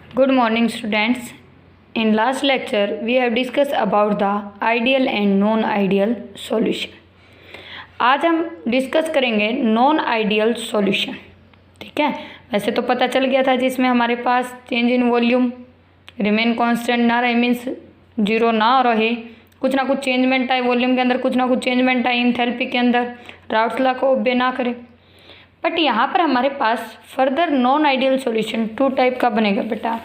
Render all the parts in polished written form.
Good morning, students. In last lecture, we have discussed about the ideal and non-ideal solution. आज हम discuss करेंगे non ideal solution. ठीक है, वैसे तो पता चल गया था जिसमें हमारे पास change in volume remain constant ना रहे, मीन्स जीरो ना रहे, कुछ ना कुछ चेंजमेंट आए वॉल्यूम के अंदर, कुछ ना कुछ चेंजमेंट आए इंथैल्पी के अंदर, राउल्ट्स लॉ को ओबे ना करे। बट यहाँ पर हमारे पास further non ideal solution two type का बनेगा बेटा।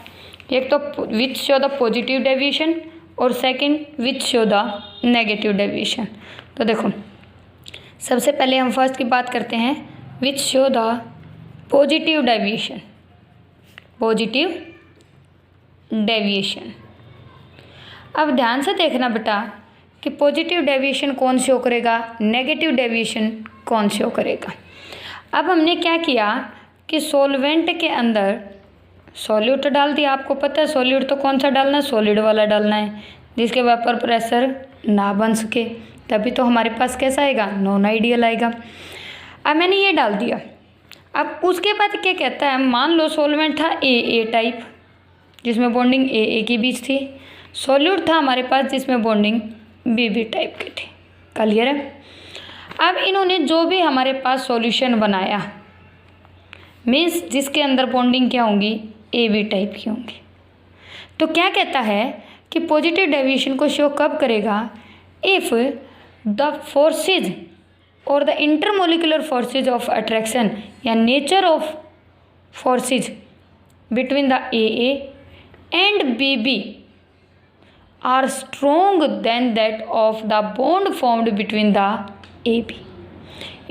एक तो which show the positive deviation और second which show the negative deviation. तो देखो, सबसे पहले हम फर्स्ट की बात करते हैं, विच show the positive deviation. Positive deviation, अब ध्यान से देखना बेटा कि पॉजिटिव डेविएशन कौन शो करेगा, नेगेटिव डेविएशन कौन शो करेगा। अब हमने क्या किया कि सॉल्वेंट के अंदर सॉल्यूट डाल दिया। आपको पता है सॉल्यूट तो कौन सा डालना है, सॉलिड वाला डालना है, जिसके वेपर प्रेशर ना बन सके, तभी तो हमारे पास कैसा आएगा, नॉन आइडियल आएगा। अब मैंने ये डाल दिया। अब उसके बाद क्या कहता है, मान लो सॉल्वेंट था ए टाइप जिसमें बॉन्डिंग ए के बीच थी, सॉल्यूट था हमारे पास जिसमें बॉन्डिंग बी टाइप के थे। क्लियर है। अब इन्होंने जो भी हमारे पास सॉल्यूशन बनाया, मीन्स जिसके अंदर बॉन्डिंग क्या होंगी, ए बी टाइप की होंगी, तो क्या कहता है कि पॉजिटिव डेविएशन को शो कब करेगा, इफ़ द फोर्सेज और the intermolecular forces of attraction या nature of forces between the A and B are strong than that of the bond formed between the A B.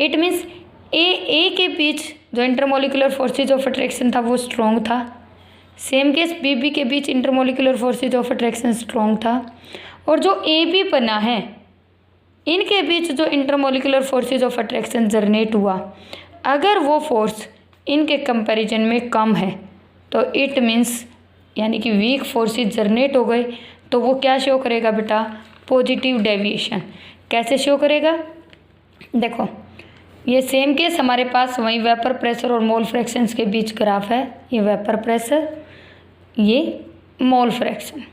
It means A के बीच जो intermolecular forces of attraction था वो strong था, same case B के बीच intermolecular forces of attraction strong था, और जो ए बी बना है इनके बीच जो intermolecular forces of attraction generate हुआ, अगर वो फोर्स इनके कंपैरिजन में कम है तो इट मीन्स यानी कि वीक फोर्सेज जनरेट हो गए, तो वो क्या शो करेगा बेटा, पॉजिटिव डेविएशन। कैसे शो करेगा, देखो ये सेम केस हमारे पास वही वेपर प्रेशर और मोल फ्रैक्शंस के बीच ग्राफ है, ये वेपर प्रेशर, ये मोल फ्रैक्शन।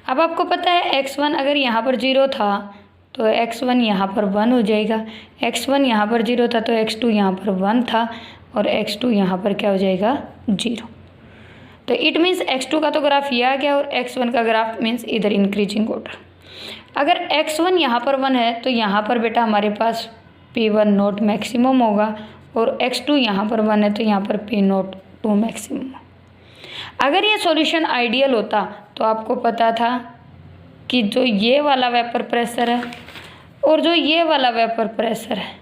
अब आपको पता है x1 अगर यहाँ पर 0 था तो x1 यहाँ पर 1 हो जाएगा, x1 यहाँ पर 0 था तो x2 यहाँ पर 1 था, और x2 यहाँ पर क्या हो जाएगा, 0। तो इट मीन्स x2 का तो ग्राफ ये आ गया और x1 का ग्राफ मीन्स इधर इंक्रीजिंग ऑर्डर। अगर x1 यहाँ पर 1 है तो यहाँ पर बेटा हमारे पास P1 नोट मैक्सिमम होगा, और x2 यहाँ पर 1 है तो यहाँ पर P नोट 2 मैक्सिमम। अगर ये सॉल्यूशन आइडियल होता तो आपको पता था कि जो ये वाला वेपर प्रेशर है और जो ये वाला वेपर प्रेशर है,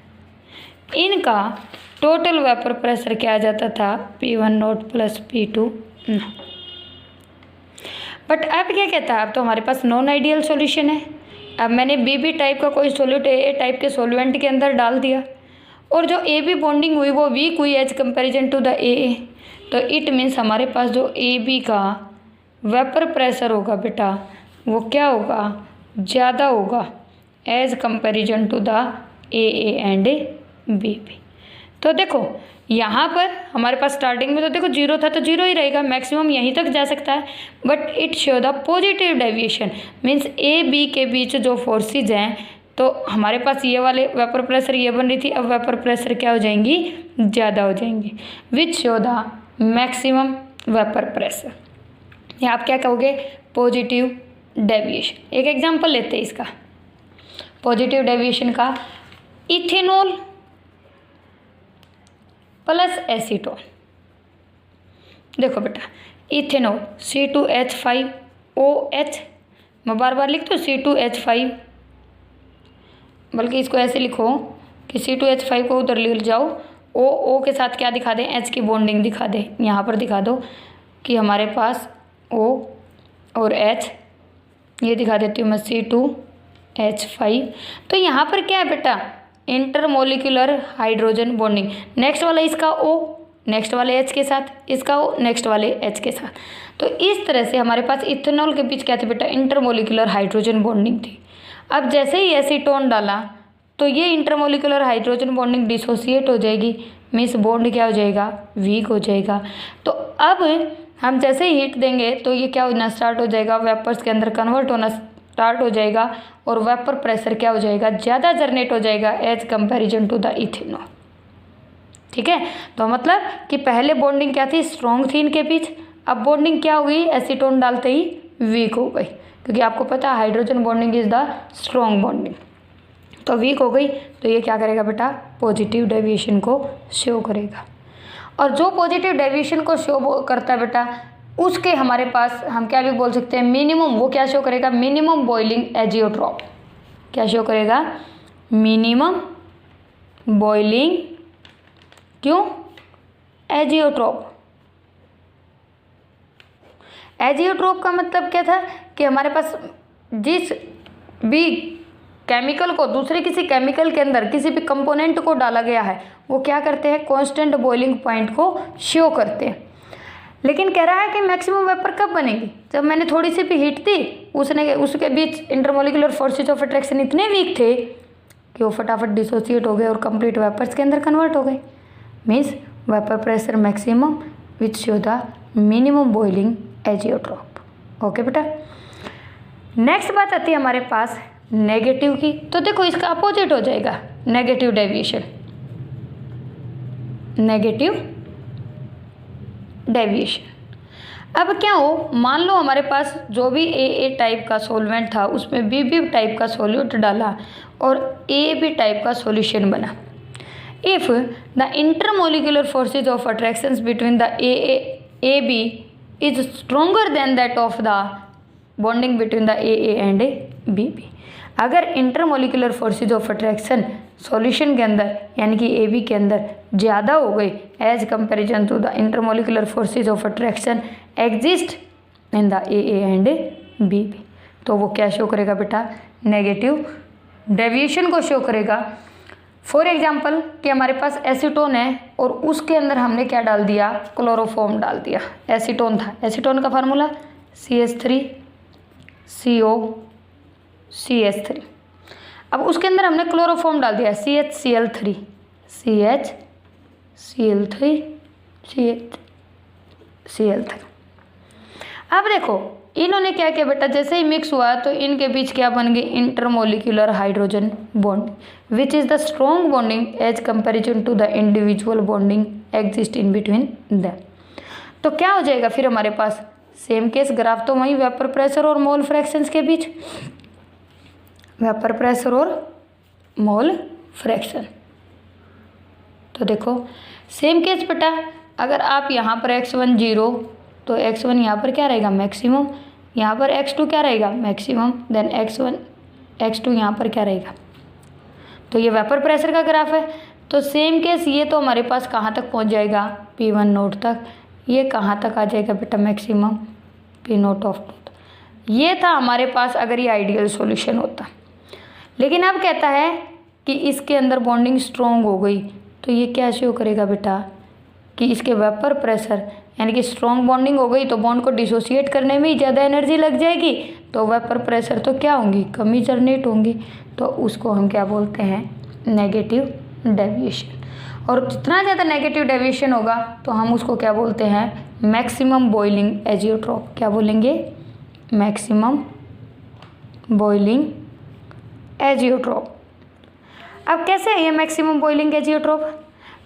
इनका टोटल वेपर प्रेशर क्या आ जाता था, P1 note plus P2 note. But अब क्या कहता है, अब तो हमारे पास नॉन आइडियल सॉल्यूशन है। अब मैंने बी टाइप का कोई सॉल्यूट ए टाइप के सॉल्वेंट के अंदर डाल दिया, और जो ए बी बॉन्डिंग हुई वो वीक हुई as comparison to the A, तो इट मीन्स हमारे पास जो ए बी का वेपर प्रेशर होगा बेटा वो क्या होगा, ज़्यादा होगा as comparison to the A and B. तो देखो यहाँ पर हमारे पास स्टार्टिंग में तो देखो 0 था तो 0 ही रहेगा, मैक्सिमम यहीं तक जा सकता है, but it show the positive deviation, means A B के बीच जो फोर्सेज हैं, तो हमारे पास ये वाले वेपर प्रेशर ये बन रही थी, अब वेपर प्रेशर क्या हो जाएंगी, ज़्यादा हो जाएंगी, विच show the maximum vapour pressure, या आप क्या कहोगे, पॉजिटिव डेविएशन। एक एग्जाम्पल लेते हैं इसका पॉजिटिव डेविएशन का, इथेनॉल प्लस एसीटोन। देखो बेटा इथेनॉल C2H5OH, मैं बार बार लिखती हूँ C2H5, बल्कि इसको ऐसे लिखो कि C2H5 को उधर ले जाओ, O के साथ क्या दिखा दें, H की बॉन्डिंग दिखा दें, यहाँ पर दिखा दो कि हमारे पास O और H, ये दिखा देती हूँ मैं C2H5। तो यहाँ पर क्या है बेटा, इंटरमोलिकुलर हाइड्रोजन बॉन्डिंग, नेक्स्ट वाला इसका O नेक्स्ट वाले H के साथ, इसका O नेक्स्ट वाले H के साथ। तो इस तरह से हमारे पास इथेनॉल के बीच क्या थी बेटा, इंटरमोलिकुलर हाइड्रोजन बॉन्डिंग थी। अब जैसे ही एसीटोन डाला तो ये इंटरमोलिकुलर हाइड्रोजन बॉन्डिंग डिसोसिएट हो जाएगी, मीन्स बॉन्ड क्या हो जाएगा, वीक हो जाएगा। तो अब हम जैसे ही हीट देंगे तो ये क्या होना स्टार्ट हो जाएगा, वेपर्स के अंदर कन्वर्ट होना स्टार्ट हो जाएगा और वेपर प्रेशर क्या हो जाएगा, ज़्यादा जनरेट हो जाएगा as comparison to the ethanol. ठीक है, तो मतलब कि पहले बॉन्डिंग क्या थी, स्ट्रॉन्ग थी इनके बीच, अब बॉन्डिंग क्या हुई, एसीटोन डालते ही वीक हो गई, क्योंकि आपको पता है hydrogen bonding is the strong bonding, तो वीक हो गई। तो ये क्या करेगा बेटा, पॉजिटिव डेविएशन को शो करेगा। और जो पॉजिटिव डेविएशन को शो करता है बेटा, उसके हमारे पास हम क्या भी बोल सकते हैं, मिनिमम, वो क्या शो करेगा, मिनिमम बॉइलिंग एजियोट्रॉप। क्या शो करेगा, मिनिमम बॉइलिंग, क्यों, एजियोट्रॉप। एजियोट्रॉप का मतलब क्या था कि हमारे पास जिस भी केमिकल को दूसरे किसी केमिकल के अंदर किसी भी कंपोनेंट को डाला गया है, वो क्या करते हैं, कांस्टेंट बॉइलिंग पॉइंट को शो करते हैं। लेकिन कह रहा है कि मैक्सिमम वेपर कब बनेगी, जब मैंने थोड़ी सी भी हीट दी, उसके बीच इंटरमोलिकुलर फोर्सेज ऑफ अट्रैक्शन इतने वीक थे कि वो फटाफट डिसोसिएट हो गए और कंप्लीट वेपर्स के अंदर कन्वर्ट हो गए। Means vapour pressure maximum which show the minimum boiling azeotrope. Okay बेटा, नेक्स्ट बात आती है हमारे पास नेगेटिव की। तो देखो इसका अपोजिट हो जाएगा नेगेटिव डेविएशन, नेगेटिव डेविएशन। अब क्या हो, मान लो हमारे पास जो भी ए टाइप का सॉल्वेंट था उसमें बी टाइप का सॉल्यूट डाला और ए बी टाइप का सॉल्यूशन बना। If the intermolecular forces of attractions between the A B is stronger than that of the bonding between the A and B B. अगर intermolecular forces of attraction solution के अंदर यानी कि ए B के अंदर ज़्यादा हो गई as comparison to the intermolecular forces of attraction exist in the A and B B, तो वो क्या शो करेगा बेटा, नेगेटिव डेविएशन को शो करेगा। फॉर एग्जाम्पल कि हमारे पास एसीटोन है और उसके अंदर हमने क्या डाल दिया, क्लोरोफॉर्म डाल दिया। एसीटोन था, एसीटोन का फार्मूला CH3CO CH3। अब उसके अंदर हमने क्लोरोफॉर्म डाल दिया CHCl3 CHCl3। अब देखो इन्होंने क्या किया बेटा, जैसे ही मिक्स हुआ तो इनके बीच क्या बन गई, intermolecular hydrogen bond which is the strong bonding as comparison to the individual bonding exist in between them. तो क्या हो जाएगा फिर हमारे पास, सेम केस, ग्राफ तो वही वेपर प्रेशर और मोल फ्रैक्शंस के बीच, वेपर प्रेशर और मोल फ्रैक्शन। तो देखो सेम केस बेटा, अगर आप यहाँ पर x1 0 तो x1 यहाँ पर क्या रहेगा, मैक्सिमम, यहाँ पर x2 क्या रहेगा, मैक्सिमम, देन x2 यहाँ पर क्या रहेगा। तो ये वेपर प्रेशर का ग्राफ है। तो सेम केस ये तो हमारे पास कहाँ तक पहुँच जाएगा, P1 नोट तक, ये कहाँ तक आ जाएगा बेटा, maximum P note of note. ये था हमारे पास अगर ये आइडियल सॉल्यूशन होता। लेकिन अब कहता है कि इसके अंदर बॉन्डिंग स्ट्रॉन्ग हो गई, तो ये क्या शो करेगा बेटा कि इसके वेपर प्रेशर यानी कि स्ट्रॉन्ग बॉन्डिंग हो गई तो बॉन्ड को डिसोसिएट करने में ही ज़्यादा एनर्जी लग जाएगी, तो वेपर प्रेशर तो क्या होंगी, कमी जनरेट होंगी, तो उसको हम क्या बोलते हैं, नेगेटिव डेविएशन। और जितना ज़्यादा नेगेटिव डेविएशन होगा तो हम उसको क्या बोलते हैं, मैक्सिमम बॉइलिंग एजियोट्रॉप। क्या बोलेंगे, मैक्सिमम बॉइलिंग एजियोट्रॉप। अब कैसे है ये मैक्सिमम बॉइलिंग एजियोट्रॉप,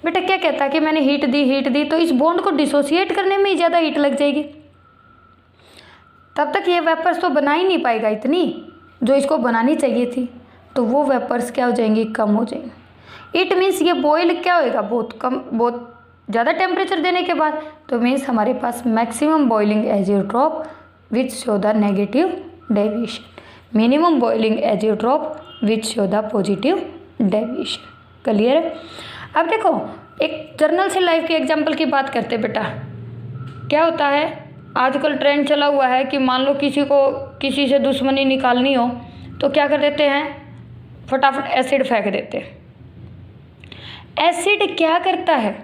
बेटा क्या कहता है कि मैंने हीट दी तो इस बॉन्ड को डिसोसिएट करने में ही ज़्यादा हीट लग जाएगी, तब तक ये वेपर्स तो बना ही नहीं पाएगा इतनी जो इसको बनानी चाहिए थी, तो वो वेपर्स क्या हो जाएंगी, कम हो जाएंगे। इट मीन्स ये बॉयल क्या होएगा, बहुत कम, बहुत ज़्यादा टेम्परेचर देने के बाद, तो मीन्स हमारे पास maximum boiling azeotrope which show the negative deviation, minimum boiling azeotrope which show the positive deviation. Clear है। अब देखो एक जर्नल से लाइफ के एग्जाम्पल की बात करते बेटा। क्या होता है, आजकल ट्रेंड चला हुआ है कि मान लो किसी को किसी से दुश्मनी निकालनी हो तो क्या कर देते हैं, फटाफट एसिड फेंक देते हैं। एसिड क्या करता है,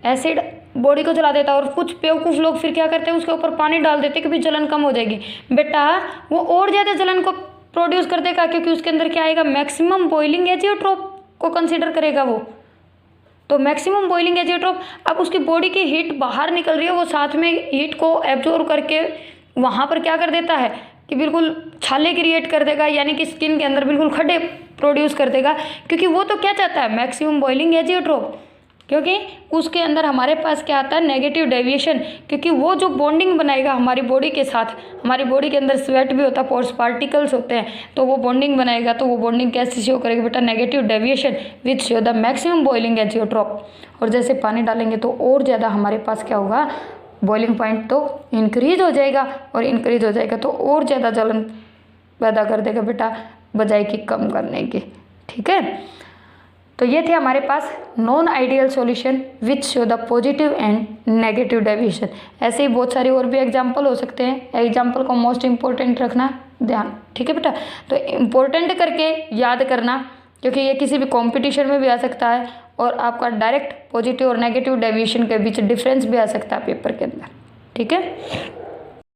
एसिड बॉडी को जला देता है, और कुछ बेवकूफ़ लोग फिर क्या करते हैं, उसके ऊपर पानी डाल देते हैं कि भी जलन कम हो जाएगी। बेटा वो और ज़्यादा जलन को प्रोड्यूस कर देगा, क्योंकि उसके अंदर क्या आएगा, मैक्सिमम बॉइलिंग एजियोट्रॉप को कंसीडर करेगा वो। तो मैक्सिमम बॉइलिंग एजियोट्रॉप, अब उसकी बॉडी की हीट बाहर निकल रही है, वो साथ में हीट को एब्जॉर्ब करके वहाँ पर क्या कर देता है कि बिल्कुल छाले क्रिएट कर देगा, यानी कि स्किन के अंदर बिल्कुल खड्डे प्रोड्यूस कर देगा, क्योंकि वो तो क्या चाहता है, मैक्सिमम बॉइलिंग एजियोट्रॉप, क्योंकि उसके अंदर हमारे पास क्या आता है, नेगेटिव डेविएशन, क्योंकि वो जो बॉन्डिंग बनाएगा हमारी बॉडी के साथ, हमारी बॉडी के अंदर स्वेट भी होता है, पोर्स पार्टिकल्स होते हैं, तो वो बॉन्डिंग बनाएगा, तो वो बॉन्डिंग कैसे शो करेगी बेटा, negative deviation which show the maximum boiling azeotrope. और जैसे पानी डालेंगे तो और ज़्यादा हमारे पास क्या होगा, बॉइलिंग पॉइंट तो इंक्रीज हो जाएगा, और इंक्रीज हो जाएगा तो और ज़्यादा जलन पैदा कर देगा बेटा, बजाय कि कम करने की। ठीक है, तो ये थे हमारे पास non ideal solution which show the positive and negative deviation. ऐसे ही बहुत सारे और भी एग्जांपल हो सकते हैं, एग्जांपल को मोस्ट इम्पोर्टेंट रखना ध्यान। ठीक है बेटा, तो इम्पोर्टेंट करके याद करना, क्योंकि ये किसी भी कॉम्पिटिशन में भी आ सकता है, और आपका डायरेक्ट पॉजिटिव और नेगेटिव डेविएशन के बीच डिफरेंस भी आ सकता है पेपर के अंदर। ठीक है।